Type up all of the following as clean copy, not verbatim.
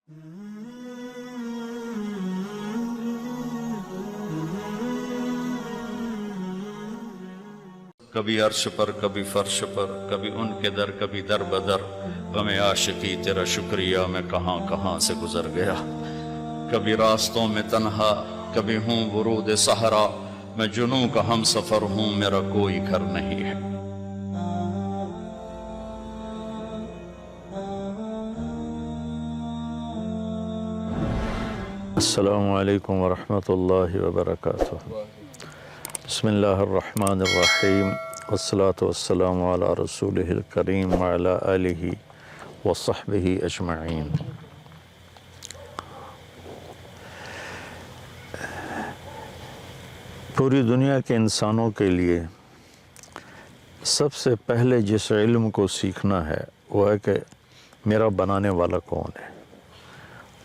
کبھی عرش پر کبھی فرش پر، کبھی ان کے در کبھی در بدر، غم عاشقی تیرا شکریہ میں کہاں کہاں سے گزر گیا۔ کبھی راستوں میں تنہا، کبھی ہوں ورود صحرا، میں جنوں کا ہم سفر ہوں، میرا کوئی گھر نہیں ہے۔ السلام علیکم ورحمۃ اللہ وبرکاتہ۔ بسم اللہ الرحمن الرحیم، والصلاة والسلام علی رسولہ الکریم وعلی آلہ وصحبہ اجمعین۔ پوری دنیا کے انسانوں کے لیے سب سے پہلے جس علم کو سیکھنا ہے وہ ہے کہ میرا بنانے والا کون ہے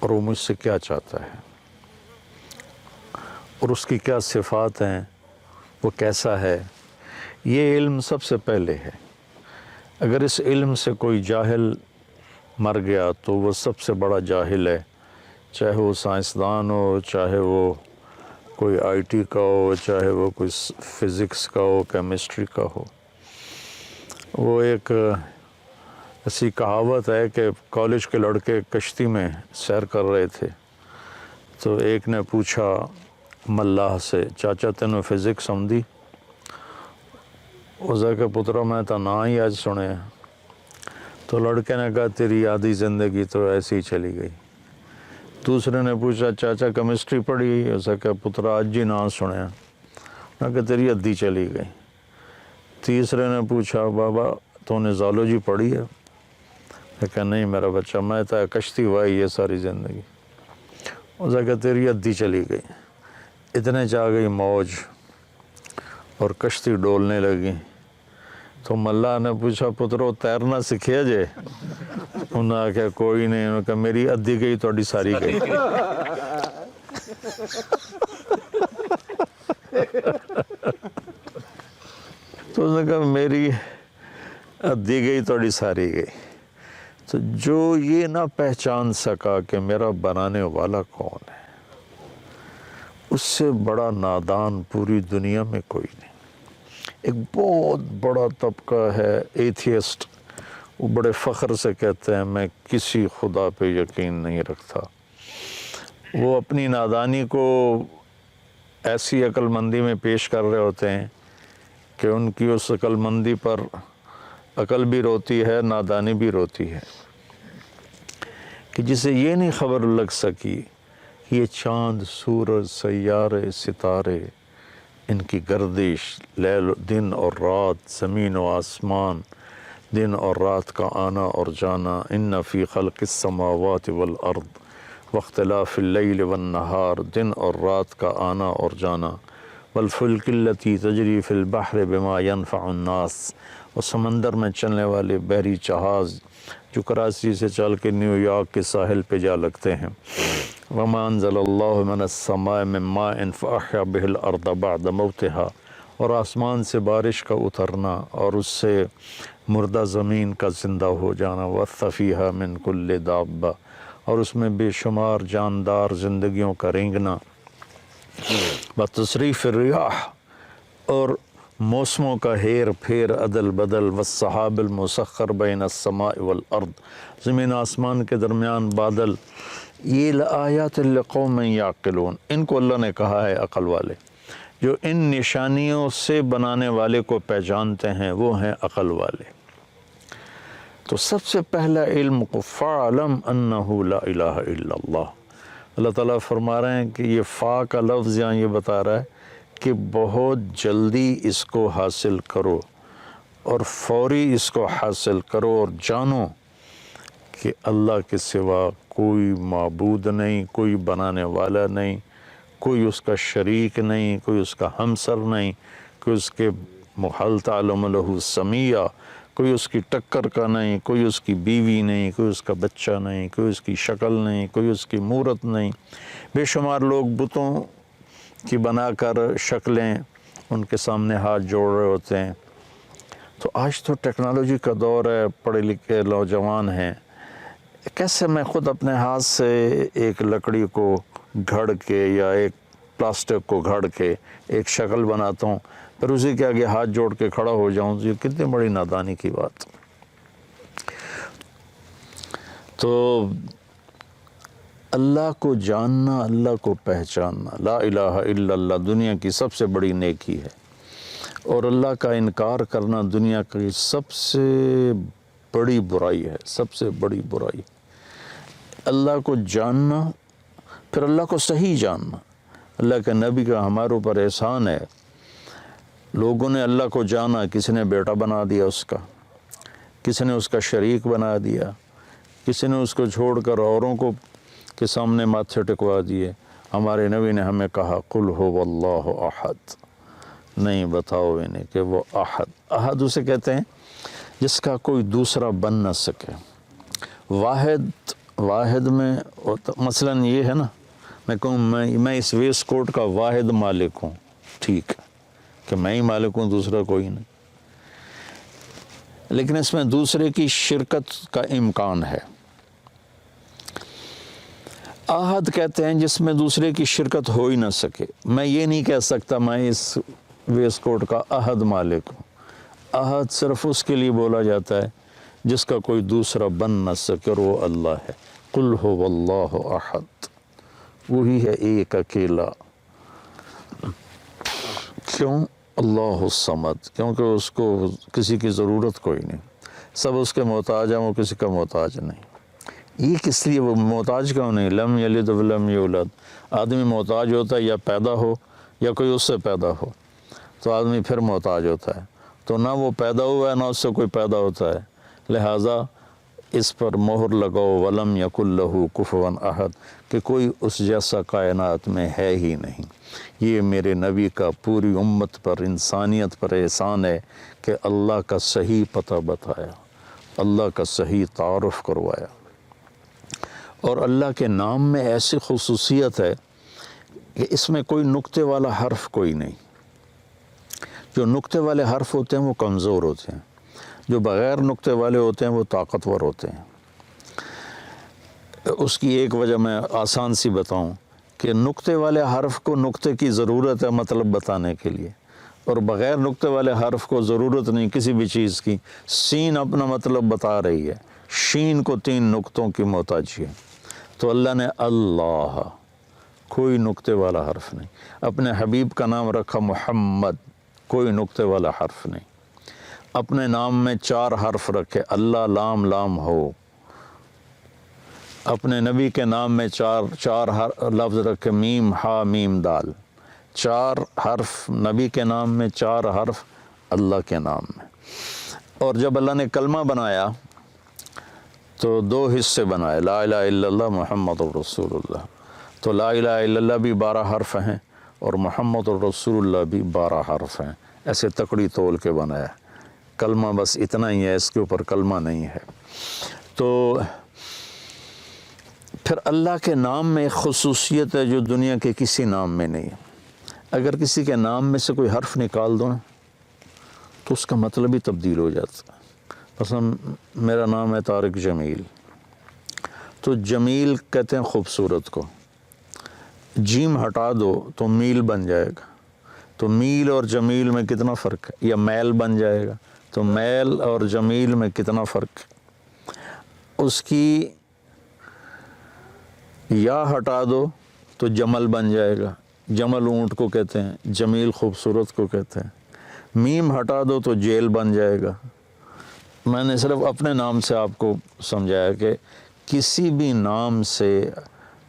اور وہ مجھ سے کیا چاہتا ہے اور اس کی کیا صفات ہیں، وہ کیسا ہے۔ یہ علم سب سے پہلے ہے۔ اگر اس علم سے کوئی جاہل مر گیا تو وہ سب سے بڑا جاہل ہے، چاہے وہ سائنسدان ہو، چاہے وہ کوئی آئی ٹی کا ہو، چاہے وہ کوئی فزکس کا ہو، کیمسٹری کا ہو۔ وہ ایک ایسی کہاوت ہے کہ کالج کے لڑکے کشتی میں سیر کر رہے تھے تو ایک نے پوچھا ملاح سے، چاچا تینوں فزکس آندی؟ اس کہ پترا میں تو نہ ہی آج سنے۔ تو لڑکے نے کہا تیری آدھی زندگی تو ایسی ہی چلی گئی۔ دوسرے نے پوچھا چاچا کیمسٹری پڑھی؟ اس کہ پترا آج ہی نہ سنے، نہ کہ تیری ادھی چلی گئی۔ تیسرے نے پوچھا بابا تو نے زالوجی پڑھی ہے؟ کہ نہیں میرا بچہ، میں تو کشتی وائی ہے ساری زندگی۔ اس کہ تیری ادھی چلی گئی۔ اتنے چاہ گئی موج اور کشتی ڈولنے لگی تو ملا نے پوچھا پترو تیرنا سکھیا جے؟ انہوں نے کہا کوئی نہیں۔ انہوں نے کہا میری ادھی گئی تو ساری گئی۔ تو اس نے کہا میری ادھی گئی تو ساری گئی۔ تو جو یہ نہ پہچان سکا کہ میرا بنانے والا کون ہے، اس سے بڑا نادان پوری دنیا میں کوئی نہیں۔ ایک بہت بڑا طبقہ ہے ایتھیسٹ، وہ بڑے فخر سے کہتے ہیں میں کسی خدا پہ یقین نہیں رکھتا۔ وہ اپنی نادانی کو ایسی عقل مندی میں پیش کر رہے ہوتے ہیں کہ ان کی اس عقل مندی پر عقل بھی روتی ہے، نادانی بھی روتی ہے، کہ جسے یہ نہیں خبر لگ سکی یہ چاند، سورج، سیارے، ستارے، ان کی گردش، لیل دن اور رات، زمین و آسمان، دن اور رات کا آنا اور جانا، ان فی خلق السماوات والارض واختلاف اللیل والنہار، دن اور رات کا آنا اور جانا، والفلک التی تجری فی البحر بما ینفع الناس، اور سمندر میں چلنے والے بحری جہاز جو کراچی سے چل کے نیو یارک کے ساحل پہ جا لگتے ہیں۔ وما انزل اللہ من السماء من ماء فاحیا بہ الارض بعد موتها، اور آسمان سے بارش کا اترنا اور اس سے مردہ زمین کا زندہ ہو جانا، وبث فیہا من کل دابہ، اور اس میں بے شمار جاندار زندگیوں کا رینگنا، وتصریف الریاح، اور موسموں کا ہیر پھیر، عدل بدل، والسحاب المسخر بین السماء والارض، زمین آسمان کے درمیان بادل، یہ لآیات لقوم یعقلون، ان کو اللہ نے کہا ہے عقل والے، جو ان نشانیوں سے بنانے والے کو پہچانتے ہیں وہ ہیں عقل والے۔ تو سب سے پہلا علم کو فَاعْلَمْ أَنَّهُ لَا إِلَهَ إِلَّا اللَّهُ، اللہ تعالیٰ فرما رہے ہیں کہ یہ فا کا لفظ یہاں یہ بتا رہا ہے کہ بہت جلدی اس کو حاصل کرو اور فوری اس کو حاصل کرو، اور جانو کہ اللہ کے سوا کوئی معبود نہیں، کوئی بنانے والا نہیں، کوئی اس کا شریک نہیں، کوئی اس کا ہمسر نہیں، کوئی اس کے محل تعلم له سمیہ، کوئی اس کی ٹکر کا نہیں، کوئی اس کی بیوی نہیں، کوئی اس کا بچہ نہیں، کوئی اس کی شکل نہیں، کوئی اس کی مورت نہیں۔ بے شمار لوگ بتوں کی بنا کر شکلیں ان کے سامنے ہاتھ جوڑ رہے ہوتے ہیں۔ تو آج تو ٹیکنالوجی کا دور ہے، پڑھے لکھے نوجوان ہیں، کیسے میں خود اپنے ہاتھ سے ایک لکڑی کو گھڑ کے یا ایک پلاسٹک کو گھڑ کے ایک شکل بناتا ہوں، پھر اسی کے آگے ہاتھ جوڑ کے کھڑا ہو جاؤں، یہ کتنی بڑی نادانی کی بات۔ تو اللہ کو جاننا، اللہ کو پہچاننا، لا الہ الا اللہ دنیا کی سب سے بڑی نیکی ہے، اور اللہ کا انکار کرنا دنیا کی سب سے بڑی برائی ہے، سب سے بڑی برائی۔ اللہ کو جاننا، پھر اللہ کو صحیح جاننا۔ اللہ کے نبی کا ہمارے اوپر احسان ہے، لوگوں نے اللہ کو جانا، کسی نے بیٹا بنا دیا اس کا، کسی نے اس کا شریک بنا دیا، کسی نے اس کو چھوڑ کر اوروں کو کے سامنے ماتھے ٹکوا دیے۔ ہمارے نبی نے ہمیں کہا قل هو اللہ احد، نہیں بتاؤ انہیں کہ وہ احد۔ احد اسے کہتے ہیں جس کا کوئی دوسرا بن نہ سکے۔ واحد میں مثلا یہ ہے نا، میں کہوں میں اس ویسٹ کوٹ کا واحد مالک ہوں، ٹھیک ہے کہ میں ہی مالک ہوں، دوسرا کوئی نہیں، لیکن اس میں دوسرے کی شرکت کا امکان ہے۔ احد کہتے ہیں جس میں دوسرے کی شرکت ہو ہی نہ سکے۔ میں یہ نہیں کہہ سکتا میں اس ویسٹ کوٹ کا احد مالک ہوں۔ احد صرف اس کے لیے بولا جاتا ہے جس کا کوئی دوسرا بن نہ سکے، اور وہ اللہ ہے۔ قل هو اللہ احد، وہی ہے ایک اکیلا۔ کیوں؟ اللہ الصمد، کیونکہ اس کو کسی کی ضرورت کوئی نہیں، سب اس کے محتاج ہیں، وہ کسی کا محتاج نہیں۔ یہ کس لیے وہ محتاج کیوں نہیں؟ لم یلد ولم یولد۔ آدمی محتاج ہوتا ہے یا پیدا ہو یا کوئی اس سے پیدا ہو، تو آدمی پھر محتاج ہوتا ہے۔ تو نہ وہ پیدا ہوا ہے نہ اس سے کوئی پیدا ہوتا ہے، لہٰذا اس پر مہر لگاؤ ولم یکن لہ کفوا احد، کہ کوئی اس جیسا کائنات میں ہے ہی نہیں۔ یہ میرے نبی کا پوری امت پر، انسانیت پر احسان ہے کہ اللہ کا صحیح پتہ بتایا، اللہ کا صحیح تعارف کروایا۔ اور اللہ کے نام میں ایسی خصوصیت ہے کہ اس میں کوئی نقطے والا حرف کوئی نہیں۔ جو نقطے والے حرف ہوتے ہیں وہ کمزور ہوتے ہیں، جو بغیر نقطے والے ہوتے ہیں وہ طاقتور ہوتے ہیں۔ اس کی ایک وجہ میں آسان سی بتاؤں کہ نقطے والے حرف کو نقطے کی ضرورت ہے مطلب بتانے کے لیے، اور بغیر نقطے والے حرف کو ضرورت نہیں کسی بھی چیز کی۔ سین اپنا مطلب بتا رہی ہے، شین کو 3 نقطوں کی محتاجی ہے۔ تو اللہ نے اللہ، کوئی نقطے والا حرف نہیں۔ اپنے حبیب کا نام رکھا محمد، کوئی نقطے والا حرف نہیں۔ اپنے نام میں 4 حرف رکھے، اللہ لام لام ہو۔ اپنے نبی کے نام میں چار لفظ رکھے، میم ہا میم دال، 4 حرف نبی کے نام میں، 4 حرف اللہ کے نام میں۔ اور جب اللہ نے کلمہ بنایا تو 2 حصے بنائے، لا الہ الا اللہ محمد رسول اللہ۔ تو لا الہ الا اللہ بھی 12 حرف ہیں اور محمد رسول اللہ بھی 12 حرف ہیں، ایسے تکڑی تول کے بنایا۔ کلمہ بس اتنا ہی ہے، اس کے اوپر کلمہ نہیں ہے۔ تو پھر اللہ کے نام میں ایک خصوصیت ہے جو دنیا کے کسی نام میں نہیں ہے۔ اگر کسی کے نام میں سے کوئی حرف نکال دو نا تو اس کا مطلب ہی تبدیل ہو جاتا ہے۔ مثلا میرا نام ہے طارق جمیل، تو جمیل کہتے ہیں خوبصورت کو، جیم ہٹا دو تو میل بن جائے گا۔ تو میل اور جمیل میں کتنا فرق ہے؟ یا میل بن جائے گا، تو میل اور جمیل میں کتنا فرق ہے؟ اس کی یا ہٹا دو تو جمل بن جائے گا، جمل اونٹ کو کہتے ہیں، جمیل خوبصورت کو کہتے ہیں۔ میم ہٹا دو تو جیل بن جائے گا۔ میں نے صرف اپنے نام سے آپ کو سمجھایا کہ کسی بھی نام سے،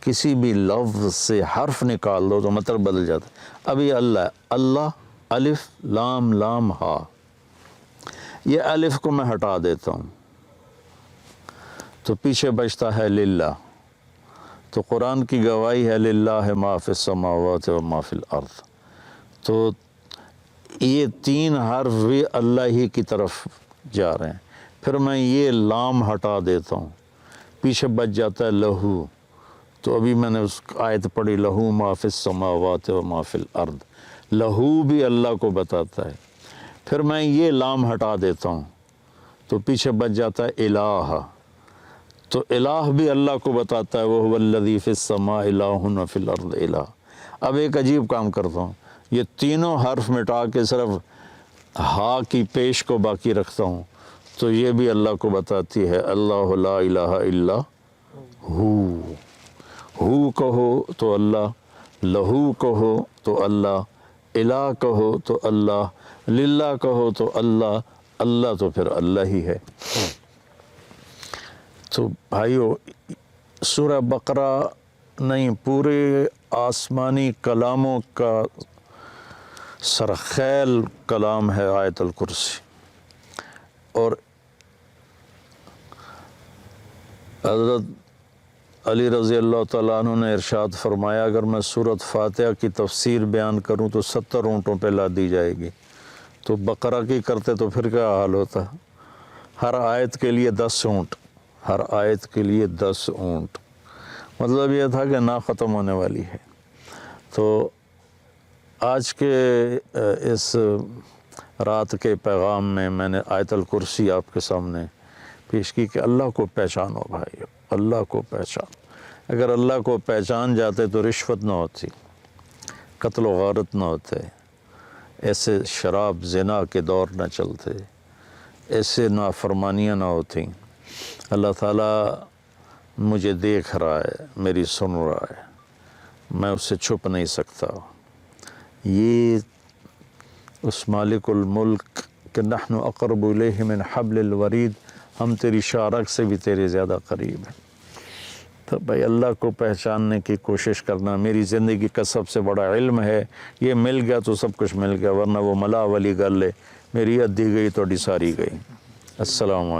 کسی بھی لفظ سے حرف نکال دو تو مطلب بدل جاتا ہے۔ ابھی اللہ، اللہ الف لام لام ہا، یہ الف کو میں ہٹا دیتا ہوں تو پیچھے بچتا ہے للہ۔ تو قرآن کی گواہی ہے للہ ما فی السماوات و ما فی الارض۔ تو یہ 3 حرف بھی اللہ ہی کی طرف جا رہے ہیں۔ پھر میں یہ لام ہٹا دیتا ہوں، پیچھے بچ جاتا ہے لہو۔ تو ابھی میں نے اس آیت پڑھی، لہو ما فی السماوات و ما فی الارض، لہو بھی اللہ کو بتاتا ہے۔ پھر میں یہ لام ہٹا دیتا ہوں تو پیچھے بچ جاتا ہے الہ۔ تو الہ بھی اللہ کو بتاتا ہے، وَهُوَ الَّذِي فِي السَّمَاءِ إِلَٰهٌ وَفِي الْأَرْضِ إِلَٰهٌ۔ اب ایک عجیب کام کرتا ہوں، یہ تینوں حرف مٹا کے صرف ہا کی پیش کو باقی رکھتا ہوں، تو یہ بھی اللہ کو بتاتی ہے، اللہ لا الہ الا ہو۔ ہو کہو تو اللہ، لہو کہو تو اللہ، الہ کہو تو اللہ، للہ کہو تو اللہ، اللہ تو پھر اللہ ہی ہے۔ تو بھائیو، سورہ بقرہ نہیں، پورے آسمانی کلاموں کا سرخیل کلام ہے آیت الکرسی۔ اور حضرت علی رضی اللہ تعالیٰ عنہ نے ارشاد فرمایا، اگر میں سورۃ فاتحہ کی تفسیر بیان کروں تو 70 اونٹوں پہ لا دی جائے گی، تو بقرہ کی کرتے تو پھر کیا حال ہوتا؟ ہر آیت کے لیے 10 اونٹ، ہر آیت کے لیے 10 اونٹ، مطلب یہ تھا کہ نہ ختم ہونے والی ہے۔ تو آج کے اس رات کے پیغام میں میں نے آیت الکرسی آپ کے سامنے پیش کی کہ اللہ کو پہچانو بھائی، اللہ کو پہچان۔ اگر اللہ کو پہچان جاتے تو رشوت نہ ہوتی، قتل و غارت نہ ہوتے، ایسے شراب زنا کے دور نہ چلتے، ایسے نافرمانیاں نہ ہوتی۔ اللہ تعالیٰ مجھے دیکھ رہا ہے، میری سن رہا ہے، میں اس سے چھپ نہیں سکتا۔ یہ اس مالک الملک کہ نحن اقرب الیہ من حبل الورید، ہم تیری شارک سے بھی تیرے زیادہ قریب ہیں۔ تو بھائی اللہ کو پہچاننے کی کوشش کرنا میری زندگی کا سب سے بڑا علم ہے۔ یہ مل گیا تو سب کچھ مل گیا، ورنہ وہ ملا والی گل ہے، میری ادھی گئی تو ساری گئی۔ السلام علیکم۔